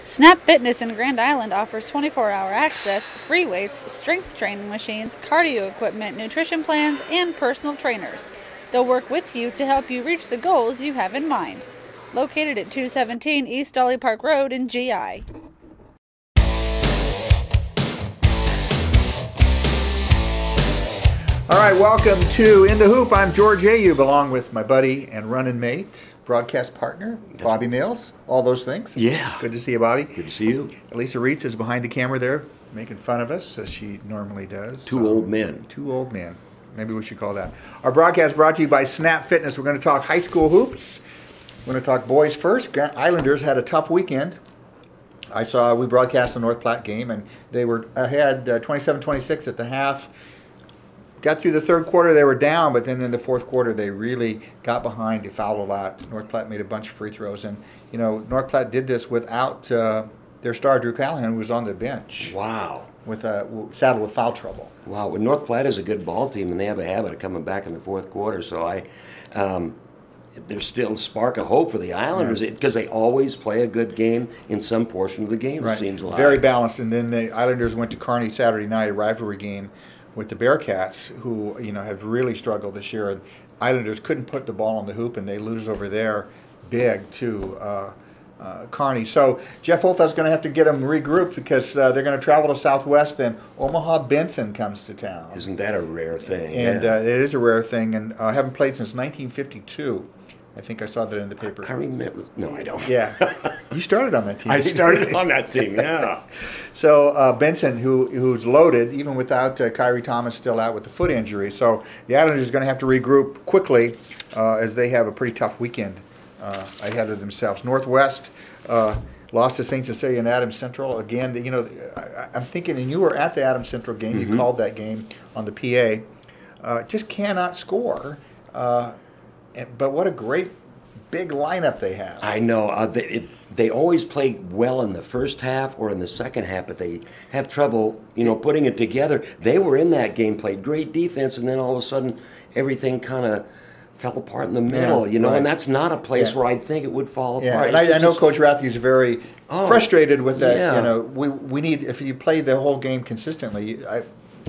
Snap Fitness in Grand Island offers 24-hour access, free weights, strength training machines, cardio equipment, nutrition plans, and personal trainers. They'll work with you to help you reach the goals you have in mind. Located at 217 East Dolly Park Road in GI. All right, welcome to In the Hoop. I'm George Ayoub, along with my buddy and running mate, broadcast partner, Bobby Mills, all those things. Yeah. Good to see you, Bobby. Good to see you. Lisa Reitz is behind the camera there, making fun of us, as she normally does. Two old men. Two old men. Maybe we should call that. Our broadcast brought to you by Snap Fitness. We're going to talk high school hoops. We're going to talk boys first. Grand Islanders had a tough weekend. We broadcast the North Platte game, and they were ahead 27-26 at the half. Got through the third quarter, they were down, but then in the fourth quarter, they really got behind. They fouled a lot. North Platte made a bunch of free throws, and North Platte did this without their star Drew Callahan, who was on the bench. Wow. Saddled with foul trouble. Wow. Well, North Platte is a good ball team, and they have a habit of coming back in the fourth quarter. So there's still a spark of hope for the Islanders because they always play a good game in some portion of the game. Right. It seems like very balanced. And then the Islanders went to Kearney Saturday night, a rivalry game with the Bearcats, who have really struggled this year. And Islanders couldn't put the ball on the hoop, and they lose over there big to Kearney. So Jeff Holfield's going to have to get them regrouped because they're going to travel to Southwest, and Omaha Benson comes to town. Isn't that a rare thing? And it is a rare thing, and haven't played since 1952. I think I saw that in the paper. I remember. No, I don't. Yeah. You started on that team. I started on that team, yeah. So Benson, who's loaded, even without Kyrie Thomas still out with the foot injury. So the Islanders are going to have to regroup quickly as they have a pretty tough weekend ahead of themselves. Northwest lost to St. Cecilia and Adams Central. Again, I'm thinking, and you were at the Adams Central game. Mm-hmm. You called that game on the PA. Just cannot score. But what a great big lineup they have. I know. They always play well in the first half or in the second half, but they have trouble, putting it together. They were in that game, played great defense, and then all of a sudden everything kind of fell apart in the middle, right. And that's not a place where I'd think it would fall apart. And I know Coach Rathke's very frustrated with that. Yeah. We need, if you play the whole game consistently,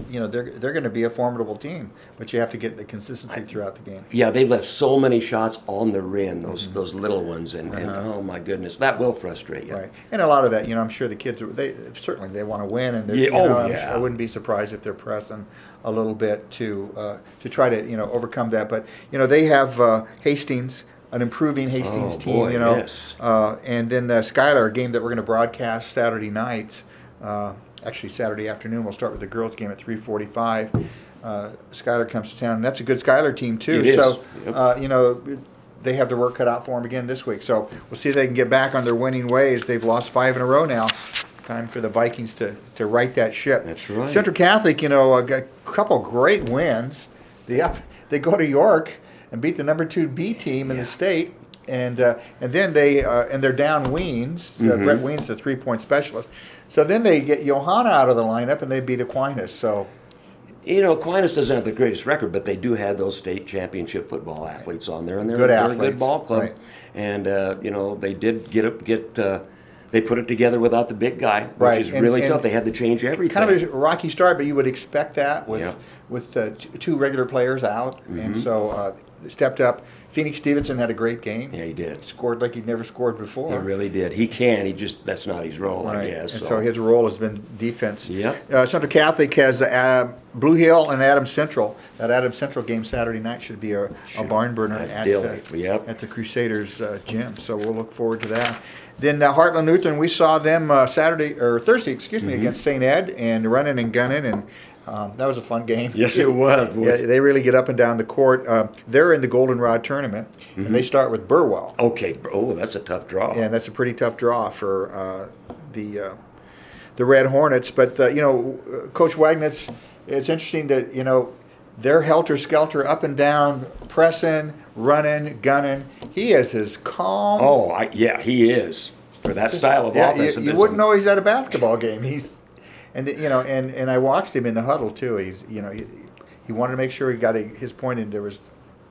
they're going to be a formidable team, but you have to get the consistency throughout the game. Yeah, they left so many shots on the rim, those little ones, and oh my goodness, that will frustrate you. Right, and a lot of that, I'm sure the kids they want to win, and I wouldn't be surprised if they're pressing a little bit to try to overcome that. But they have Hastings. An improving Hastings team, yes. And then Schuyler, a game that we're going to broadcast Saturday night. Actually, Saturday afternoon. We'll start with the girls' game at 3:45. Schuyler comes to town, and that's a good Schuyler team too. It is. So, yep. They have their work cut out for them again this week. So we'll see if they can get back on their winning ways. They've lost 5 in a row now. Time for the Vikings to right that ship. That's right. Central Catholic, a couple great wins. They go to York and beat the number 2 B team in the state. And then they're down Weens. Brett Weens, the 3-point specialist. So then they get Johanna out of the lineup, and they beat Aquinas. So, Aquinas doesn't have the greatest record, but they do have those state championship football athletes on there, and they're a good ball club. Right. And they did get they put it together without the big guy, which is really tough. They had to change everything. Kind of a rocky start, but you would expect that with 2 regular players out, and so they stepped up. Phoenix Stevenson had a great game. Yeah, he did. Scored like he'd never scored before. He really did. He can. That's not his role, right. I guess. And so his role has been defense. Yep. Central Catholic has Blue Hill and Adams Central. That Adams Central game Saturday night should be a barn burner at the Crusaders gym. So we'll look forward to that. Then Heartland Lutheran, we saw them Thursday, against St. Ed, and running and gunning, and that was a fun game. Yes, it was. Yeah, they really get up and down the court. They're in the Goldenrod tournament, and they start with Burwell. Okay. Oh, that's a tough draw. Yeah, that's a pretty tough draw for the Red Hornets. But Coach Wagnitz, it's interesting that they're helter-skelter, up and down, pressing, running, gunning. He is as calm. Oh, he is for that style of offense. You wouldn't know he's at a basketball game. And I watched him in the huddle too. He wanted to make sure he got his point in. There was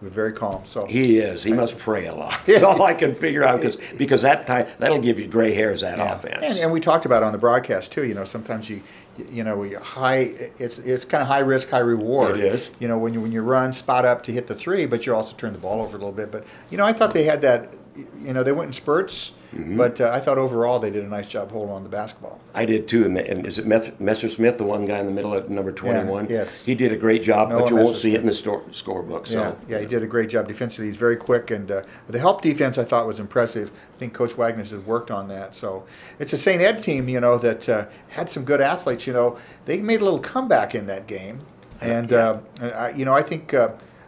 was very calm. So he is. He must pray a lot. That's all I can figure out because that'll give you gray hairs, that offense. And we talked about it on the broadcast too. Sometimes it's kind of high risk, high reward. It is. When you run spot up to hit the three, but you also turn the ball over a little bit. But I thought they had that. They went in spurts. But I thought overall they did a nice job holding on the basketball. I did too. And is it Messersmith, the one guy in the middle at number 21? Yeah, yes. He did a great job, but you won't see it in the scorebook. So. Yeah, he did a great job defensively. He's very quick. And the help defense I thought was impressive. I think Coach Wagner has worked on that. So it's a St. Ed team, that had some good athletes. They made a little comeback in that game. And, I think...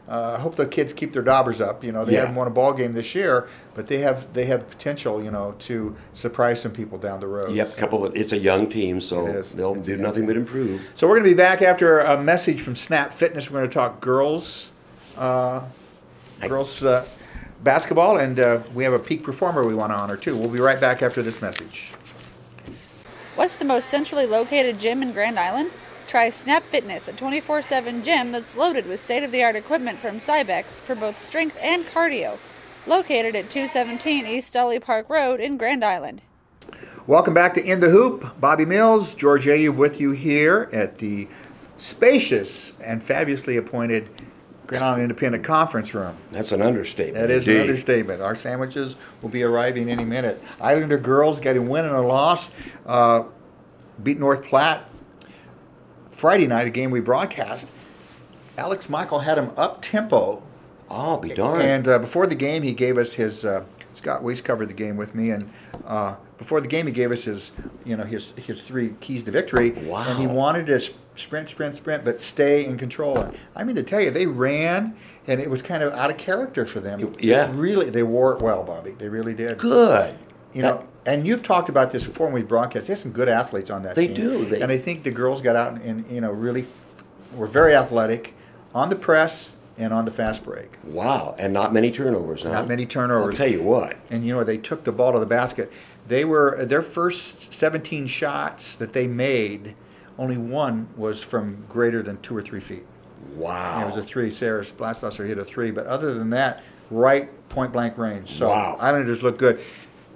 I hope the kids keep their daubers up. They haven't won a ball game this year, but they have potential, to surprise some people down the road. Yep, it's a young team, so they'll do nothing but improve. So we're going to be back after a message from Snap Fitness. We're going to talk girls basketball, and we have a peak performer we want to honor too. We'll be right back after this message. What's the most centrally located gym in Grand Island? Try Snap Fitness, a 24/7 gym that's loaded with state-of-the-art equipment from Cybex for both strength and cardio. Located at 217 East Dolly Park Road in Grand Island. Welcome back to In the Hoop. Bobby Mills, George Ayoub with you here at the spacious and fabulously appointed Grand Island Independent Conference Room. That's an understatement. That is an understatement. Our sandwiches will be arriving any minute. Islander girls got a win and a loss. Beat North Platte. Friday night, a game we broadcast, Alex Michael had him up tempo. Oh, be darned. And before the game, he gave us his. Scott Weiss covered the game with me, and before the game, he gave us his three keys to victory. Wow. And he wanted to sprint, but stay in control. I mean, to tell you, they ran, and it was kind of out of character for them. Yeah. Really, they wore it well, Bobby. They really did. Good. And you've talked about this before when we broadcast. There's some good athletes on that team. They do. And I think the girls got out and really were very athletic on the press and on the fast break. Wow. And not many turnovers, huh? Not many turnovers. I'll tell you what. And they took the ball to the basket. Their first 17 shots that they made, only one was from greater than 2 or 3 feet. Wow. And it was a three. Sarah Blasdosser hit a three. But other than that, right point blank range. So wow. Islanders look good.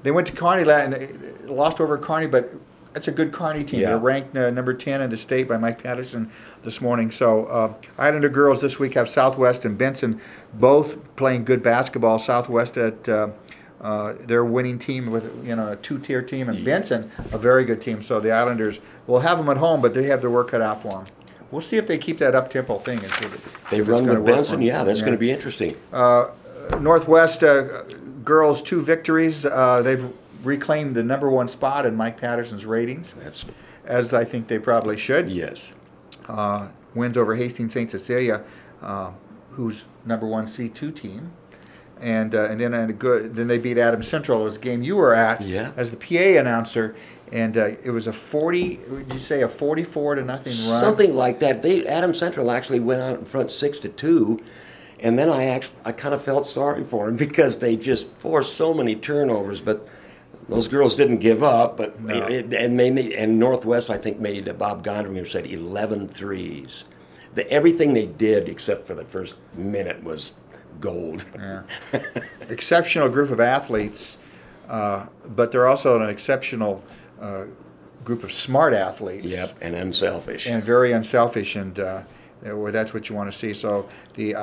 They went to Kearney and they lost over Kearney, but that's a good Kearney team. Yeah. They're ranked number 10 in the state by Mike Patterson this morning. So Islander girls this week have Southwest and Benson both playing good basketball. Southwest at their winning team with a two-tier team, and Benson a very good team. So the Islanders will have them at home, but they have their work cut out for them. We'll see if they keep that up-tempo thing. And see if they run with Benson. Yeah, that's going to be interesting. Northwest girls 2 victories. They've reclaimed the number 1 spot in Mike Patterson's ratings, as I think they probably should. Yes. Wins over Hastings St. Cecilia, who's number 1 C2 team, and then they beat Adams Central. It was a game you were at as the PA announcer. And it was a 44-0 run? Something like that. Adams Central actually went out in front 6-2. And then I kind of felt sorry for them because they just forced so many turnovers. But those girls didn't give up. But no. And Northwest, I think, made Bob Gondremer said 11 threes. Everything they did except for the first minute was gold. Yeah. Exceptional group of athletes, but they're also an exceptional group of smart athletes. Yep, and unselfish. And very unselfish, and that's what you want to see. So the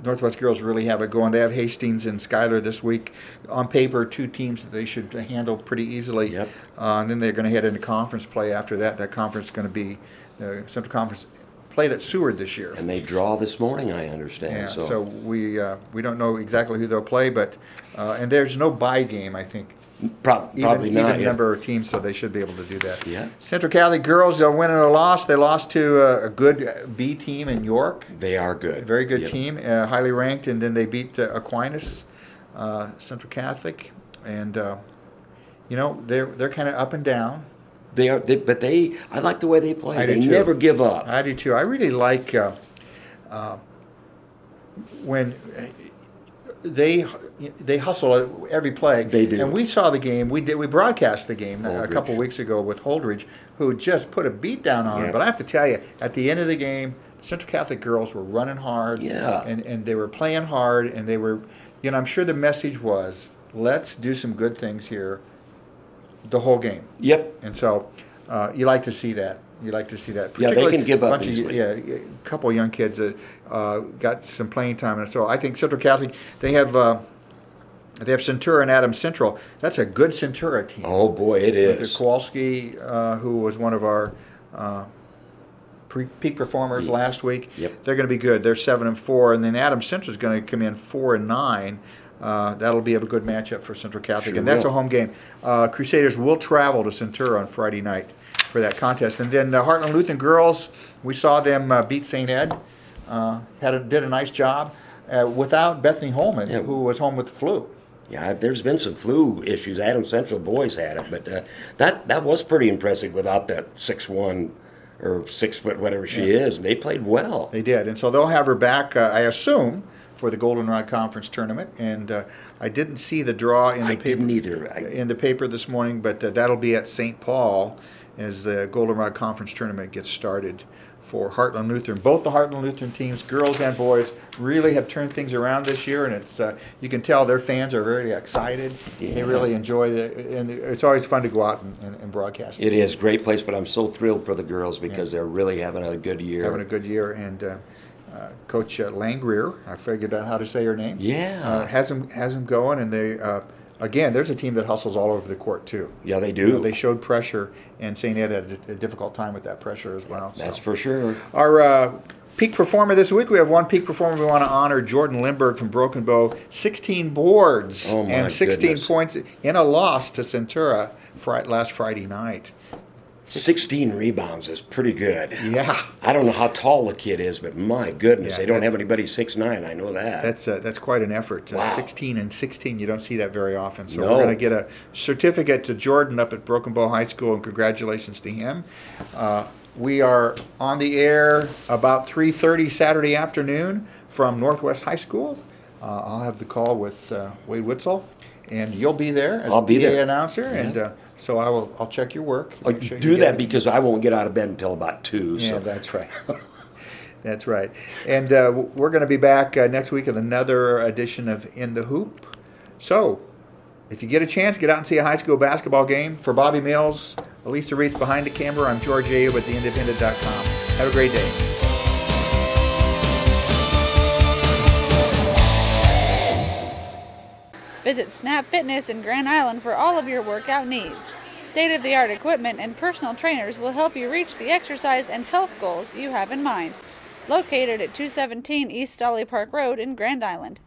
Northwest girls really have it going. They have Hastings and Schuyler this week. On paper, 2 teams that they should handle pretty easily. Yep. And then they're going to head into conference play after that. That conference is going to be the Central Conference played at Seward this year. And they draw this morning, I understand. Yeah, so we don't know exactly who they'll play, but and there's no bye game, I think. Probably not. Even number of teams, so they should be able to do that. Yeah. Central Catholic girls, they'll win and a loss. They lost to a good B team in York. They are good. Very good team, highly ranked, and then they beat Aquinas, Central Catholic, and they're kind of up and down. They are, but I like the way they play. They never give up. I do too. I really like when they hustle at every play. They do. And we saw the game. We broadcast the game a couple weeks ago with Holdridge, who just put a beat down on them. But I have to tell you, at the end of the game, Central Catholic girls were running hard, Yeah. and they were playing hard, and they were, I'm sure the message was, let's do some good things here the whole game. Yep. And so you like to see that. You like to see that. Yeah, they can give up bunch easily. a couple of young kids that got some playing time. And so I think Central Catholic, they have Centura and Adams Central. That's a good Centura team. Oh boy, it is. With Kowalski, who was one of our peak performers last week. Yep. They're going to be good. They're 7-4, and then Adams Central is going to come in 4-9. That'll be a good matchup for Central Catholic, Sure and that's will. a home game. Crusaders will travel to Centura on Friday night for that contest, and then Heartland Lutheran girls. We saw them beat St. Ed. Did a nice job without Bethany Holman, Yeah. who was home with the flu. Yeah, there's been some flu issues. Adams Central boys had it, but that was pretty impressive without that 6'1" or 6 foot whatever she is. They played well. They did, and so they'll have her back, I assume, for the Goldenrod Conference tournament. And I didn't see the draw in the paper. Didn't either. In the paper this morning, but that'll be at St. Paul as the Goldenrod Conference tournament gets started for Heartland Lutheran. Both the Heartland Lutheran teams, girls and boys, really have turned things around this year, and it's you can tell their fans are very excited. Yeah. They really enjoy and it's always fun to go out and broadcast. It is a great place, but I'm so thrilled for the girls because they're really having a good year. Having a good year, and Coach Langrier, I figured out how to say her name. Yeah. Has them going, and they again, there's a team that hustles all over the court too. Yeah, they do. They showed pressure, and St. Ed had a difficult time with that pressure as well. That's so. for sure. Our peak performer this week, we have one peak performer we want to honor, Jordan Lindbergh from Broken Bow. 16 boards and 16 goodness. points in a loss to Centura last Friday night. 16 rebounds is pretty good. Yeah. I don't know how tall the kid is, but my goodness, Yeah, they don't that's- have anybody 6'9". I know that. That's quite an effort. Wow. 16 and 16, you don't see that very often. So No. we're going to get a certificate to Jordan up at Broken Bow High School, and congratulations to him. We are on the air about 3:30 Saturday afternoon from Northwest High School. I'll have the call with Wade Witzel, and you'll be there as I'll be PA there. announcer, and so I'll check your work. Oh, Make sure you do get that everything. because I won't get out of bed until about 2. Yeah, So. that's right. That's right. And we're going to be back next week with another edition of In the Hoop. So, if you get a chance, get out and see a high school basketball game. For Bobby Mills, Elisa Reitz behind the camera, I'm George Ayoub at theindependent.com. Have a great day. Visit Snap Fitness in Grand Island for all of your workout needs. State-of-the-art equipment and personal trainers will help you reach the exercise and health goals you have in mind. Located at 217 East Stolly Park Road in Grand Island.